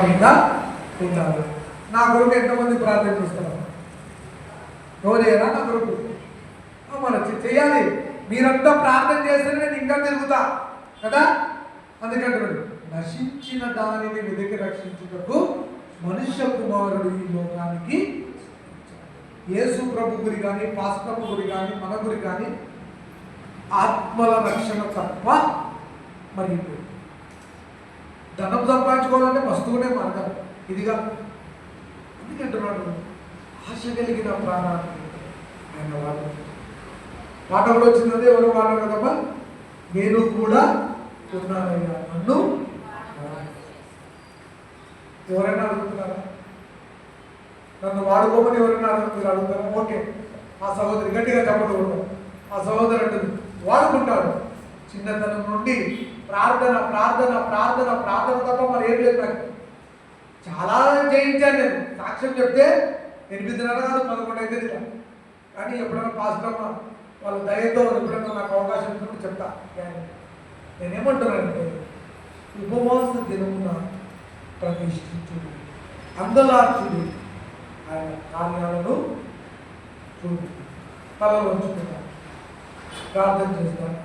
మీద ఉండాలి. నా కొరకు ఎంతమంది ప్రార్థన చేస్తున్నారు? ఎవరైనా నా కొరకు మనం చేయాలి. మీరంతా ప్రార్థన చేస్తే నేను ఇంకా తిరుగుతా కదా. అందుకంటున్నాడు, నశించిన దానిని వెతికి రక్షించుటకు మనుష్య కుమారుడు ఈ లోకానికి. యేసు ప్రభు గురి కానీ, పాస్టమ్మ గురి కానీ, మన గురి కానీ ఆత్మల రక్షణ తప్ప మరి ధనం సంపాదించుకోవాలంటే వస్తువునే మార్గం ఇదిగా. అందుకంటున్నాడు, ఆశ కలిగిన ప్రాణాన్ని ఆయన వాడు. పాట కూడా వచ్చిందంటే ఎవరు వాడారు కదమ్మా, నేను కూడా ఉన్నానయ్యా నన్ను. ఎవరైనా అడుగుతున్నారా? నన్ను వాడుకోమని ఎవరైనా మీరు అడుగుతారా? ఓకే, ఆ సహోదరి గట్టిగా చెప్పకూడదు. ఆ సహోదరు అంటుంది వాడుకుంటాడు. చిన్నతనం నుండి ప్రార్థన ప్రార్థన ప్రార్థన ప్రార్థన తప్ప మరి ఏం లేదు. నాకు చాలా చేయించాను నేను. సాక్ష్యం చెప్తే 8:30 కాదు 11 అయితే ఇలా. కానీ ఎప్పుడైనా పాస్టమ్మ వాళ్ళ దయతో ఎప్పుడైనా నాకు అవకాశం ఇచ్చినప్పుడు చెప్తా. నేనేమంటున్నానంటే, ఉపవాస దినమున ప్రతిష్ఠించుడు, అందలార్చుడు, ఆయన కార్యాలను చూడు. తలలో ఉంచుకుంటాను, ప్రార్థన చేస్తాను.